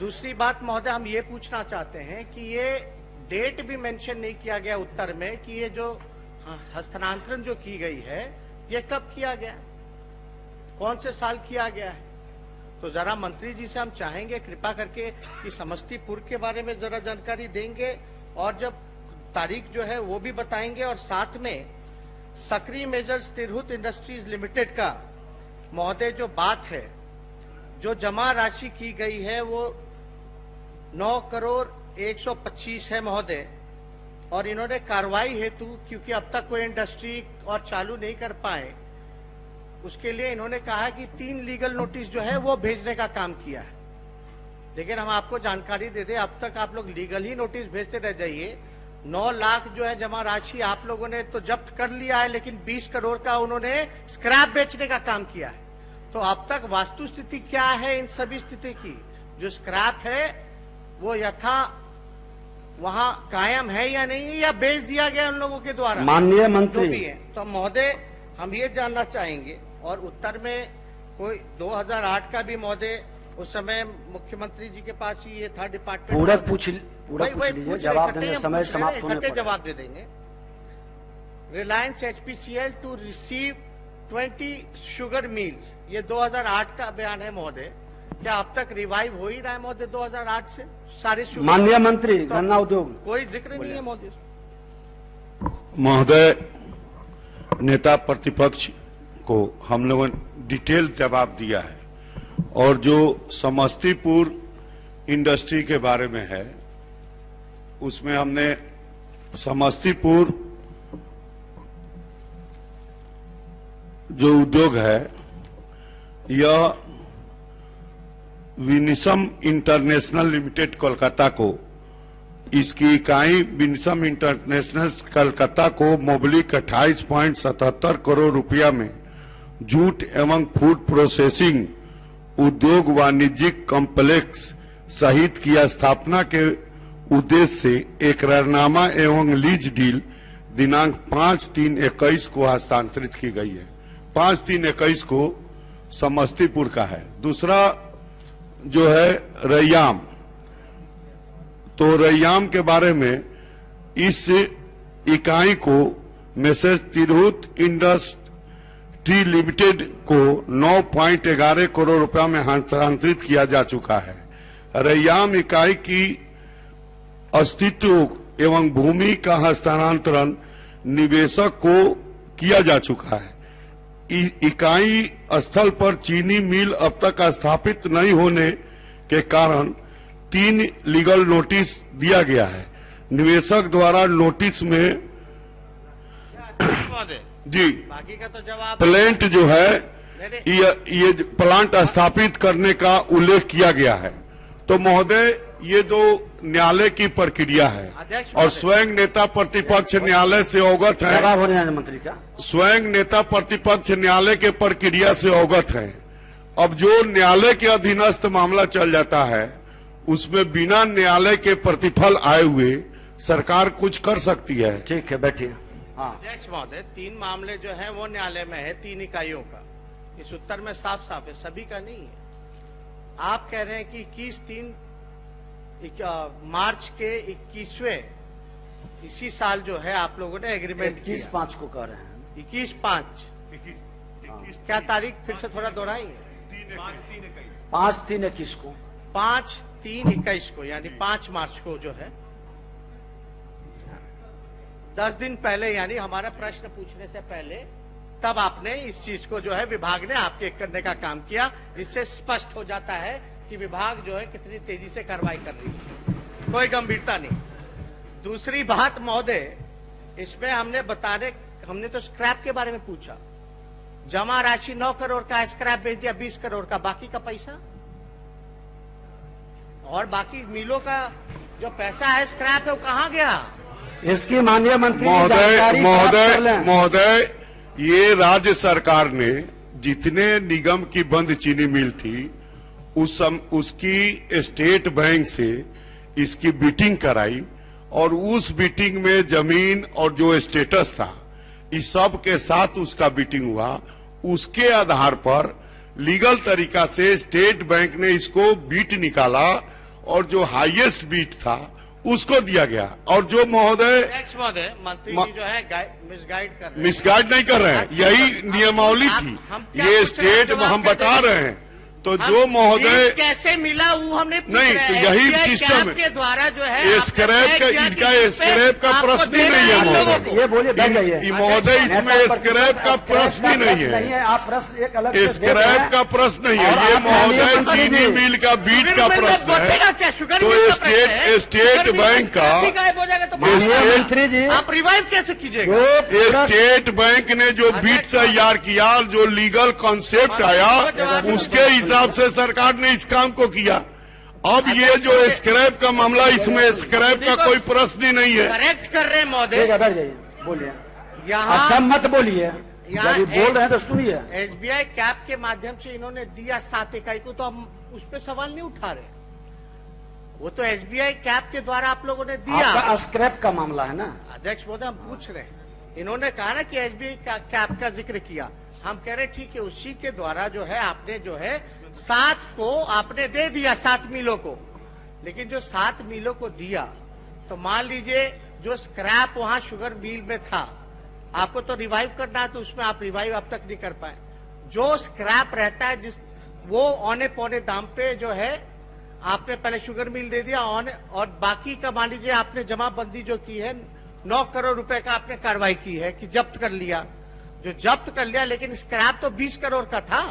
दूसरी बात महोदय, हम ये पूछना चाहते हैं कि ये डेट भी मेंशन नहीं किया गया उत्तर में कि ये जो हस्तांतरण जो की गई है ये कब किया गया, कौन से साल किया गया है। तो जरा मंत्री जी से हम चाहेंगे कृपा करके कि समस्तीपुर के बारे में जरा जानकारी देंगे और जब तारीख जो है वो भी बताएंगे, और साथ में सक्रिय मेजर्स तिरहुत इंडस्ट्रीज लिमिटेड का महोदय जो बात है, जो जमा राशि की गई है वो 9,125,00,000 है महोदय, और इन्होंने कार्रवाई हेतु, क्योंकि अब तक कोई इंडस्ट्री और चालू नहीं कर पाए, उसके लिए इन्होंने कहा कि 3 लीगल नोटिस जो है वो भेजने का काम किया है। लेकिन हम आपको जानकारी दे दें, अब तक आप लोग लीगल ही नोटिस भेजते रह जाइए। 9 लाख जो है जमा राशि आप लोगों ने तो जब्त कर लिया है, लेकिन 20 करोड़ का उन्होंने स्क्रैप बेचने का काम किया है। तो अब तक वास्तु स्थिति क्या है इन सभी स्थिति की? जो स्क्रैप है वो यथा वहां कायम है या नहीं, या बेच दिया गया उन लोगों के द्वारा? माननीय मंत्री भी है। तो महोदय हम ये जानना चाहेंगे, और उत्तर में कोई 2008 का भी महोदय उस समय मुख्यमंत्री जी के पास ही ये था डिपार्टमेंट, पूरा पूछ लीजिए, जवाब देने समय समाप्त होने पर जवाब दे देंगे। Reliance HPCL to receive 20 sugar mills, ये 2008 का बयान है महोदय। क्या अब तक रिवाइव हो ही रहा है महोदय 2008 से सारे शुगर? माननीय मंत्री गन्ना उद्योग कोई जिक्र नहीं है महोदय। महोदय, नेता प्रतिपक्ष को हम लोगों ने डिटेल जवाब दिया है, और जो समस्तीपुर इंडस्ट्री के बारे में है उसमें हमने समस्तीपुर जो उद्योग है यह विनिसम इंटरनेशनल लिमिटेड कोलकाता को, इसकी इकाई विनिसम इंटरनेशनल कोलकाता को मोबलिक 28.77 करोड़ रुपया में जूट एवं फूड प्रोसेसिंग उद्योग वाणिज्यिक कॉम्प्लेक्स सहित की स्थापना के उद्देश्य से एकरारनामा एवं लीज डील दिनांक 5/3/21 को हस्तांतरित की गई है। 5/3/21 को समस्तीपुर का है। दूसरा जो है रैयाम, तो रैयाम के बारे में इस इकाई को मैसेज तिरहुत इंडस्ट्री लिमिटेड को 9.11 करोड़ रुपया में हस्तांतरित किया जा चुका है। रैयाम इकाई की अस्तित्व एवं भूमि का हस्तांतरण निवेशक को किया जा चुका है। इकाई स्थल पर चीनी मिल अब तक स्थापित नहीं होने के कारण 3 लीगल नोटिस दिया गया है। निवेशक द्वारा नोटिस में जी बाकी का तो जवाब, प्लांट जो है ये प्लांट स्थापित करने का उल्लेख किया गया है। तो महोदय ये जो न्यायालय की प्रक्रिया है और स्वयं नेता प्रतिपक्ष न्यायालय से अवगत है, जवाब होने मंत्री का, स्वयं नेता प्रतिपक्ष न्यायालय के प्रक्रिया से अवगत है। अब जो न्यायालय के अधीनस्थ मामला चल जाता है उसमें बिना न्यायालय के प्रतिफल आए हुए सरकार कुछ कर सकती है। ठीक है, बैठिए। हाँ अध्यक्ष महोदय, 3 मामले जो है वो न्यायालय में है, 3 इकाइयों का। इस उत्तर में साफ साफ है, सभी का नहीं है। आप कह रहे हैं कि 21/3 मार्च के 21वें इसी साल जो है आप लोगों ने एग्रीमेंट 21/5 को कह रहे हैं। 21/5 क्या तारीख फिर से थोड़ा दोहराएंगे? 5/3/21 को, 5/3/21 को, यानी 5 मार्च को जो है 10 दिन पहले, यानी हमारा प्रश्न पूछने से पहले तब आपने इस चीज को जो है विभाग ने आपके करने का काम किया, जिससे स्पष्ट हो जाता है कि विभाग जो है कितनी तेजी से कार्रवाई कर रही है, कोई गंभीरता नहीं। दूसरी बात महोदय, इसमें हमने तो स्क्रैप के बारे में पूछा। जमा राशि 9 करोड़ का, स्क्रैप भेज दिया 20 करोड़ का, बाकी का पैसा और बाकी मिलों का जो पैसा है स्क्रैप है वो कहाँ गया? इसकी माननीय मंत्री महोदय, ये राज्य सरकार ने जितने निगम की बंद चीनी मिल थी उसकी स्टेट बैंक से इसकी बीटिंग कराई, और उस बीटिंग में जमीन और जो स्टेटस था इस सब के साथ उसका बीटिंग हुआ। उसके आधार पर लीगल तरीका से स्टेट बैंक ने इसको बीट निकाला और जो हाईएस्ट बीट था उसको दिया गया। और जो महोदय मंत्री जी जो है मिसगाइड नहीं कर रहे हैं, यही नियमावली थी, ये स्टेट हम बता रहे हैं। तो जो महोदय कैसे मिला वो हमने नहीं, तो यही सिस्टम के द्वारा जो है स्क्रैप का, इनका स्क्रैप का प्रश्न ही नहीं है महोदय। ये बोलिए बैठ जाइए महोदय, इसमें स्क्रैप का प्रश्न ही नहीं है, आप प्रश्न एक अलग स्क्रैप का प्रश्न नहीं है, ये महोदय चीनी मिल का बीट का प्रश्न है। तो स्टेट बैंक का मंत्री जी आप रिवाइव कैसे कीजिएगा? स्टेट बैंक ने जो बीट तैयार किया, जो लीगल कॉन्सेप्ट आया, उसके हिसाब से सरकार ने इस काम को किया। अब ये जो स्क्रैप का मामला, इसमें स्क्रैप का कोई प्रश्न ही नहीं है। करेक्ट कर रहे हैं महोदय, बैठ जाइए, बोलिए, यहाँ सब मत बोलिए, जब बोल रहे हैं तो सुनिए। SBI कैप के माध्यम से इन्होंने दिया 7 इकाई को, तो हम उस पर सवाल नहीं उठा रहे, वो तो SBI कैप के द्वारा आप लोगों ने दिया। आपका स्क्रैप का मामला है ना अध्यक्ष महोदय, हम पूछ रहे हैं, इन्होंने कहा ना कि SBI कैप का जिक्र किया, हम कह रहे ठीक है, उसी के द्वारा जो है आपने जो है 7 को आपने दे दिया 7 मिलों को, लेकिन जो 7 मिलों को दिया, तो मान लीजिए जो स्क्रैप वहां शुगर मिल में था, आपको तो रिवाइव करना है, तो उसमें आप रिवाइव अब तक नहीं कर पाए। जो स्क्रैप रहता है जिस वो औने पौने दाम पे जो है आपने पहले शुगर मिल दे दिया, और बाकी का मान लीजिए आपने जमाबंदी जो की है 9 करोड़ रुपए का आपने कार्रवाई की है कि जब्त कर लिया, जो जब्त कर लिया, लेकिन स्क्रैप तो 20 करोड़ का था।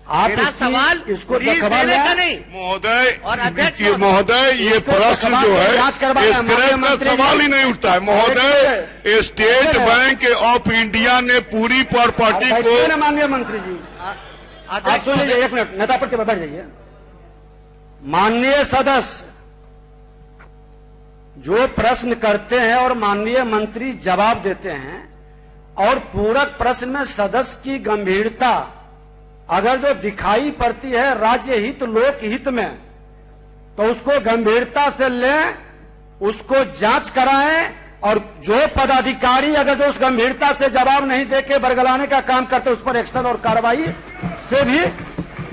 मेरा सवाल इसको देने का नहीं महोदय, और अध्यक्ष महोदय, ये प्रश्न जो है स्क्रैप का सवाल ही नहीं उठता है महोदय। स्टेट बैंक ऑफ इंडिया ने पूरी प्रॉपर्टी को, माननीय मंत्री जी आप सुन लीजिए, एक मिनट, नेता पर बैठ जाइए। माननीय सदस्य जो प्रश्न करते हैं और माननीय मंत्री जवाब देते हैं, और पूरक प्रश्न में सदस्य की गंभीरता अगर जो दिखाई पड़ती है राज्य हित लोक हित में, तो उसको गंभीरता से लें, उसको जांच कराएं, और जो पदाधिकारी अगर जो उस गंभीरता से जवाब नहीं देके बरगलाने का काम करते, उस पर एक्शन और कार्रवाई से भी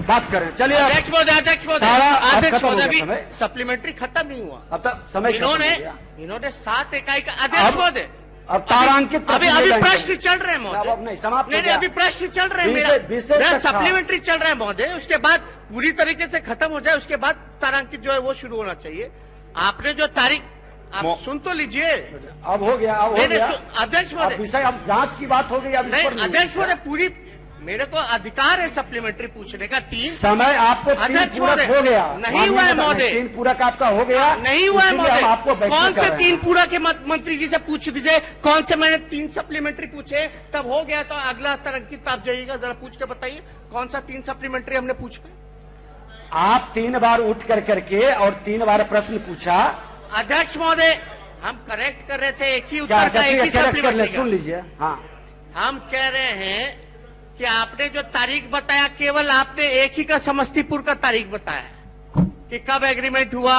बात करें। चलिए अध्यक्ष महोदय, सप्लीमेंट्री खत्म नहीं हुआ, अब तक समय इन्होंने 7 इकाई का अध्यक्ष महोदय, अब तारांकित अभी प्रश्न चल रहे हैं महोदय, नहीं समाप्त नहीं, अभी प्रश्न चल रहे हैं, मेरा सप्लीमेंट्री चल रहा है महोदय, उसके बाद पूरी तरीके से खत्म हो जाए, उसके बाद तारांकित जो है वो शुरू होना चाहिए। आपने जो तारीख, आप सुन तो लीजिए, अब हो गया, अब हो गया अध्यक्ष महोदय, विषय अब जांच की बात हो गई, अब नहीं अध्यक्ष महोदय, पूरी मेरे को अधिकार है सप्लीमेंट्री पूछने का। 3 समय आपको 3 पूरक हो गया, नहीं हुआ है महोदय, 3 पूरक आपका हो गया, नहीं हुआ है महोदय, आपको कौन से 3 पूरक के मंत्री जी से पूछ दीजिए, कौन से मैंने 3 सप्लीमेंट्री पूछे, तब हो गया, तो अगला तरंकित आप जाइएगा, जरा पूछ के बताइए कौन सा 3 सप्लीमेंट्री हमने पूछा। आप 3 बार उठ करके और 3 बार प्रश्न पूछा। अध्यक्ष महोदय, हम करेक्ट कर रहे थे, एक ही उत्तर का, एक ही सप्लीमेंट्री, सुन लीजिए। हाँ, हम कह रहे हैं कि आपने जो तारीख बताया, केवल आपने एक ही का समस्तीपुर का तारीख बताया कि कब एग्रीमेंट हुआ,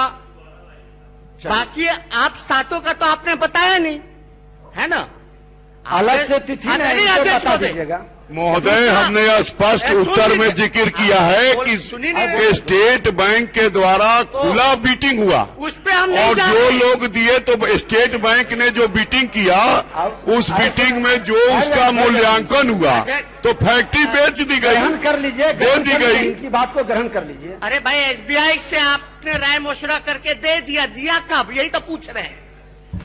बाकी आप 7 का तो आपने बताया नहीं, है ना? अलग से तिथि नहीं बता दीजिएगा महोदय। हमने स्पष्ट उत्तर में जिक्र किया है कि स्टेट बैंक के द्वारा खुला बीटिंग हुआ, उस पे हम और जो लोग दिए, तो स्टेट बैंक ने जो बीटिंग किया, उस बीटिंग में जो उसका मूल्यांकन हुआ, तो फैक्ट्री बेच दी गई, ग्रहण कर लीजिए, दे दी गई, इनकी बात को ग्रहण कर लीजिए। अरे भाई, SBI से आपने राय मशुरा करके दे दिया कब, यही तो पूछ रहे हैं,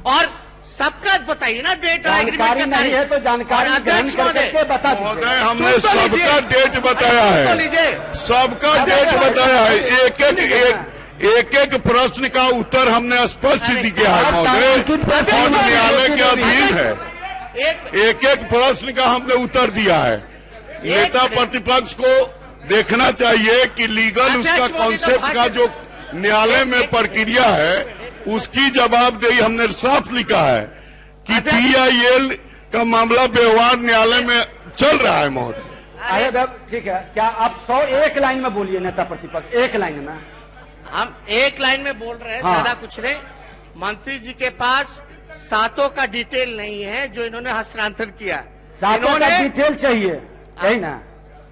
और सबका बताइए ना डेट, जानकारी नहीं है तो जानकारी ग्रहण करके बता दीजिए। हमने सबका डेट बताया है, सबका डेट बताया है, एक एक प्रश्न का उत्तर हमने स्पष्ट दिया है महोदय, और न्यायालय के अधीन है, एक एक प्रश्न का हमने उत्तर दिया है। नेता प्रतिपक्ष को देखना चाहिए कि लीगल उसका कॉन्सेप्ट का जो न्यायालय में प्रक्रिया है, उसकी जवाबदेही हमने साफ लिखा है कि PIL का मामला व्यवहार न्यायालय में चल रहा है महोदय। अरे ठीक है, क्या आप 101 लाइन में बोलिए नेता प्रतिपक्ष, 1 लाइन में। हम 1 लाइन में बोल रहे हैं, हाँ। ज्यादा कुछ नहीं। मंत्री जी के पास 7 का डिटेल नहीं है जो इन्होंने हस्तांतरण किया, 7 का डिटेल चाहिए, यही ना?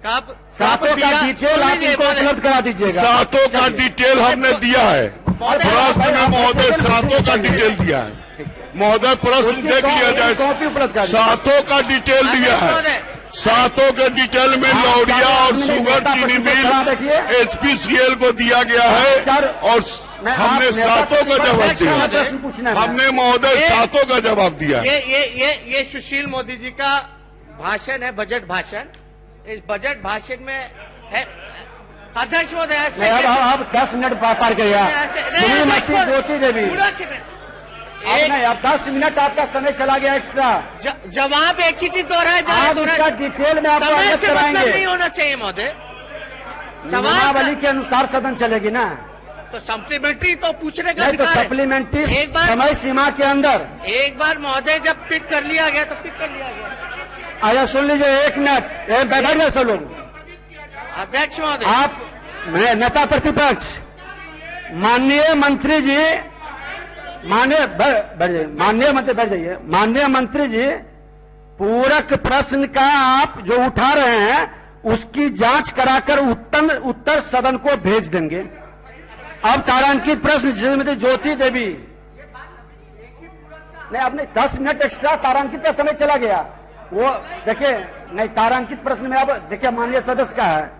कब 7 का डिटेल आप इनको उपलब्ध करा दीजिएगा। 7 का डिटेल हमने दिया है। प्रश्न में महोदय सातों का डिटेल दिया है। महोदय प्रश्न देख लिया जाए, सातों का डिटेल दिया है। सातों के डिटेल में लौरिया और शुगर चीनी मिल HPCL को दिया गया है और हमने सातों का जवाब दिया। हमने महोदय सातों का जवाब दिया। ये सुशील मोदी जी का भाषण है, बजट भाषण। इस बजट भाषण में है अध्यक्ष महोदय। अब 10 मिनट पार किया श्रीमती ज्योति देवी। अब 10 मिनट आपका समय चला गया एक्स्ट्रा। जवाब एक ही चीज दोहराया जा रहा है, डिटेल में आपको अवगत कराएंगे। नहीं होना चाहिए महोदय, नियमावली के अनुसार सदन चलेगी ना, तो सप्लीमेंट्री तो पूछने का नहीं, तो सप्लीमेंट्री समय सीमा के अंदर एक बार महोदय जब पिक कर लिया गया तो पिक कर लिया गया। आया सुन लीजिए, 1 मिनट बैठा गया सब लोग। अध्यक्ष महोदय, आप नेता प्रतिपक्ष माननीय मंत्री जी, माननीय मंत्री बैठ जाइए। माननीय मंत्री जी, पूरक प्रश्न का आप जो उठा रहे हैं उसकी जांच कराकर उत्तर सदन को भेज देंगे। अब तारांकित प्रश्न श्रीमती ज्योति देवी, नहीं आपने 10 मिनट एक्स्ट्रा तारांकित का समय चला गया। वो देखिए, नहीं तारांकित प्रश्न में अब देखिए माननीय सदस्य का है।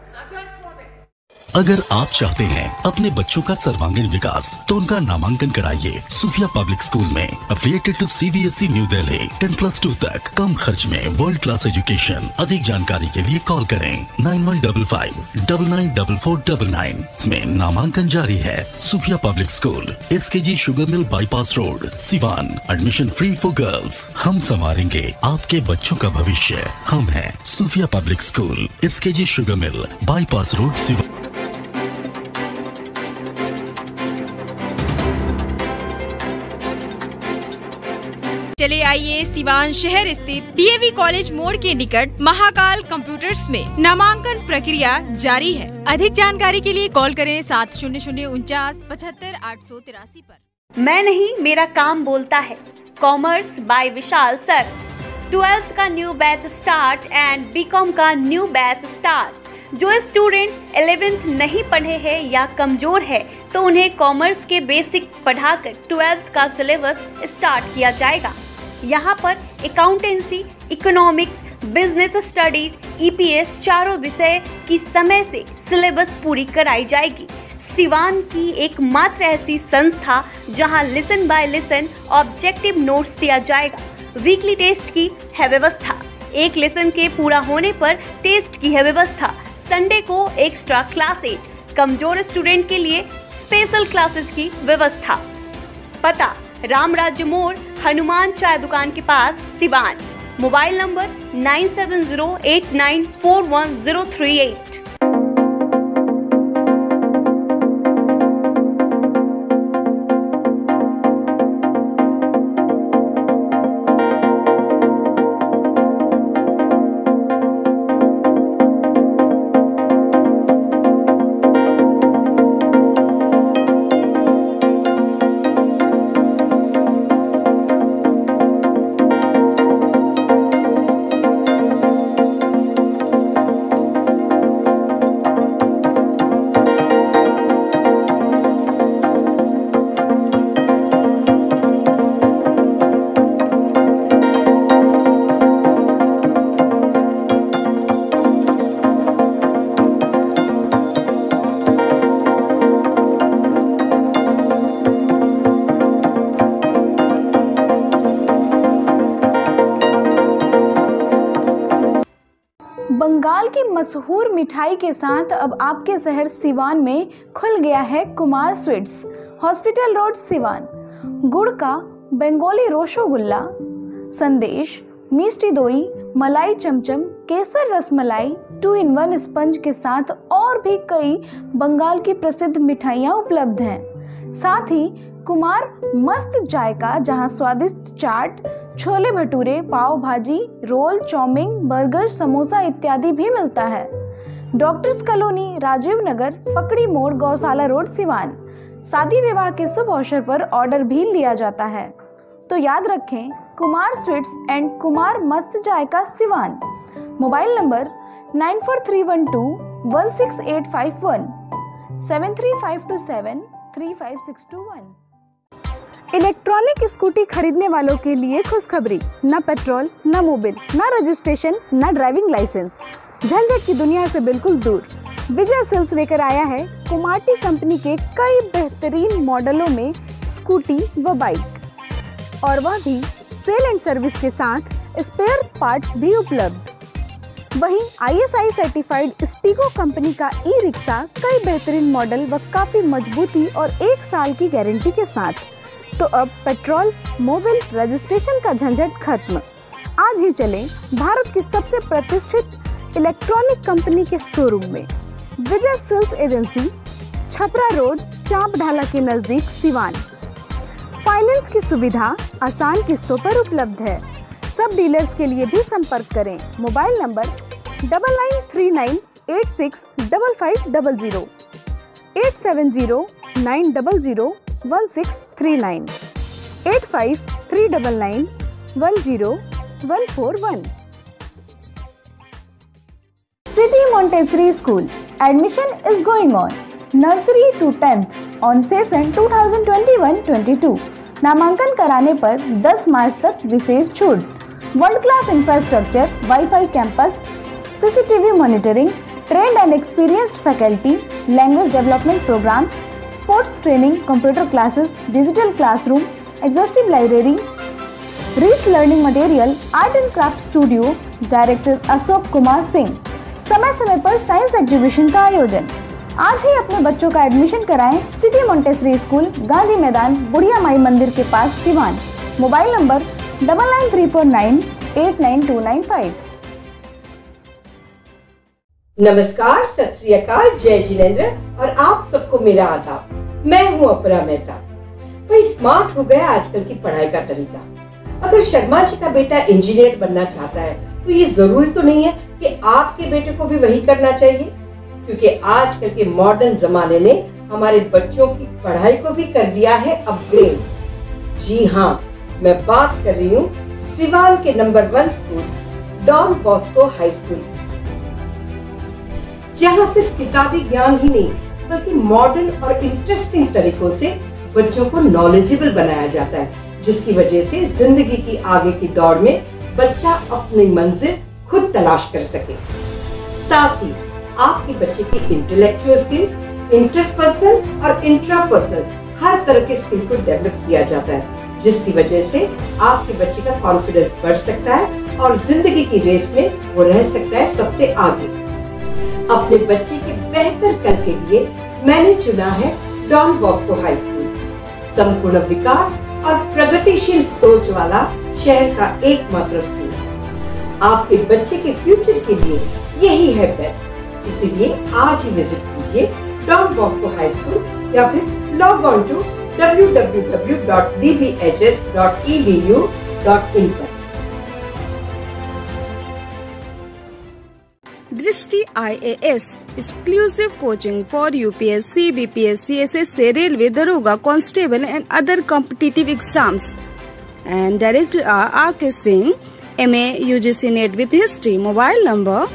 अगर आप चाहते हैं अपने बच्चों का सर्वांगीण विकास तो उनका नामांकन कराइए सूफिया पब्लिक स्कूल में, affiliated to CBSE New Delhi. 10+2 तक कम खर्च में वर्ल्ड क्लास एजुकेशन। अधिक जानकारी के लिए कॉल करें 9155994499। इसमें नामांकन जारी है। Sufiya public school, SKG sugar mill bypass road, Siwan. Admission free for girls. हम संवारेंगे आपके बच्चों का भविष्य। हम हैं Sufiya public school, SKG sugar mill bypass road, Siwan. चले आइए सिवान शहर स्थित DAV कॉलेज मोड़ के निकट महाकाल कंप्यूटर्स में नामांकन प्रक्रिया जारी है। अधिक जानकारी के लिए कॉल करें 700949 पर। मैं नहीं, मेरा काम बोलता है। Commerce by Vishal sir. 12th का new batch start and BCom का न्यू बैच स्टार्ट। जो स्टूडेंट 11th नहीं पढ़े हैं या कमजोर है तो उन्हें कॉमर्स के बेसिक पढ़ाकर 12th का सिलेबस स्टार्ट किया जाएगा। यहाँ पर accountancy, economics, business studies, EPS चारों विषय की समय से सिलेबस पूरी कराई जाएगी। सिवान की एकमात्र ऐसी संस्था जहाँ lesson by lesson objective notes दिया जाएगा। वीकली टेस्ट की है व्यवस्था। एक लेसन के पूरा होने पर टेस्ट की है व्यवस्था। संडे को एक्स्ट्रा क्लासेज, कमजोर स्टूडेंट के लिए स्पेशल क्लासेस की व्यवस्था। पता राम राज्य मोड़, हनुमान चाय दुकान के पास, सिवान। Mobile number 9708941038। बंगाल की मशहूर मिठाई के साथ अब आपके शहर सिवान में खुल गया है Kumar sweets, hospital road, Siwan. गुड़ का बंगाली रसगुल्ला, संदेश, मिष्टी दोई, मलाई चमचम, केसर रसमलाई, 2-in-1 स्पंज के साथ और भी कई बंगाल की प्रसिद्ध मिठाइयाँ उपलब्ध हैं। साथ ही कुमार मस्त जायका, जहां स्वादिष्ट चाट, छोले भटूरे, पाव भाजी, रोल, चाउमीन, बर्गर, समोसा इत्यादि भी मिलता है। डॉक्टर्स कॉलोनी, राजीव नगर, पकड़ी मोड़, गौशाला रोड, सिवान। शादी विवाह के शुभ अवसर पर ऑर्डर भी लिया जाता है। तो याद रखें, कुमार स्वीट्स एंड कुमार मस्त जायका, Siwan. Mobile number 9431216851, 73527 3561। Electronic scooty खरीदने वालों के लिए खुशखबरी, न पेट्रोल, न मोबिल, न रजिस्ट्रेशन, न ड्राइविंग लाइसेंस, झंझट की दुनिया से बिल्कुल दूर। विजय सेल्स लेकर आया है कुमाटी कंपनी के कई बेहतरीन मॉडलों में स्कूटी व बाइक, और वह भी सेल एंड सर्विस के साथ स्पेयर पार्ट्स भी उपलब्ध। वहीं ISI सर्टिफाइड स्पीको कंपनी का ई रिक्शा कई बेहतरीन मॉडल व काफी मजबूती और 1 साल की गारंटी के साथ। तो अब पेट्रोल, मोबिल, रजिस्ट्रेशन का झंझट खत्म। आज ही चलें भारत की सबसे प्रतिष्ठित इलेक्ट्रॉनिक कंपनी के शोरूम में। विजय सेल्स एजेंसी, छपरा रोड, चांप ढाला के नजदीक, सिवान। फाइनेंस की सुविधा आसान किस्तों पर उपलब्ध है। सब डीलर्स के लिए भी संपर्क करें। Mobile number 9939865500, 8709001639, 8539910141। City Montessori School. Admission is going on. Nursery to 10th on session 2021-22. नामांकन कराने पर 10 मार्च तक विशेष छूट। World class infrastructure, wifi campus, CCTV monitoring, trained and experienced faculty, language development programmes, sports training, computer classes, digital classroom, exhaustive library, rich learning material, art and craft studio. Director Ashok Kumar Singh. समय समय पर science exhibition का आयोजन। आज ही अपने बच्चों का admission कराएं सिटी मोंटेसरी स्कूल, गांधी मैदान, बुढ़िया माई मंदिर के पास, सिवान। Mobile number 9934989295। नमस्कार, सत श्री अकाल, जय जिनेंद्र और आप सबको मेरा आदाब। मैं हूँ अपरा मेहता। भाई, स्मार्ट हो गया आजकल की पढ़ाई का तरीका। अगर शर्मा जी का बेटा इंजीनियर बनना चाहता है तो ये जरूरी तो नहीं है कि आपके बेटे को भी वही करना चाहिए, क्योंकि आजकल के मॉडर्न जमाने ने हमारे बच्चों की पढ़ाई को भी कर दिया है अपग्रेड। जी हाँ, मैं बात कर रही हूँ सिवान के number 1 school Don Bosco high school, जहाँ सिर्फ किताबी ज्ञान ही नहीं बल्कि मॉडर्न और इंटरेस्टिंग तरीकों से बच्चों को नॉलेजेबल बनाया जाता है, जिसकी वजह से जिंदगी की आगे की दौड़ में बच्चा अपनी मंजिल खुद तलाश कर सके। साथ ही आपके बच्चे की इंटेलेक्चुअल स्किल, इंटरपर्सनल और इंट्रापर्सनल हर तरह के स्किल को डेवलप किया जाता है, जिसकी वजह से आपके बच्चे का कॉन्फिडेंस बढ़ सकता है और जिंदगी की रेस में वो रह सकता है सबसे आगे। अपने बच्चे के बेहतर कल के लिए मैंने चुना है डॉन बॉस्को हाई स्कूल। संपूर्ण विकास और प्रगतिशील सोच वाला शहर का एकमात्र स्कूल। आपके बच्चे के फ्यूचर के लिए यही है बेस्ट। इसीलिए आज ही विजिट कीजिए डॉन बॉस्को हाई स्कूल या फिर लॉग ऑन टू www.dbhs.edu.in पर। दृष्टि IAS exclusive coaching for UPSC, BPSC, SSC, Railway, Daroga, Constable and other competitive exams. And Director R.K. Singh, MA UGC NET with History. Mobile number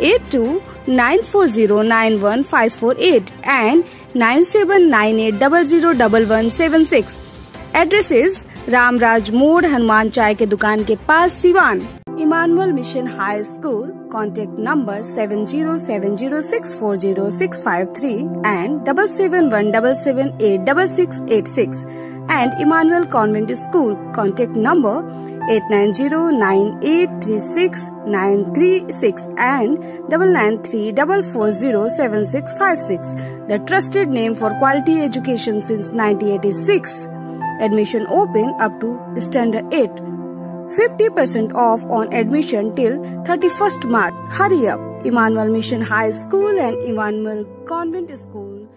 8294091548 and 9798001176. Address is Ramraj मोड़, हनुमान चाय के दुकान के पास, Siwan. Emmanuel mission high school, contact number 7070640653 and 7717786686 and Emmanuel Convent School, contact number 8909836936 and 9934407656. The trusted name for quality education since 1986. Admission open up to standard 8. 50% off on admission till 31st March. Hurry up! Emmanuel Mission High School and Emmanuel Convent School.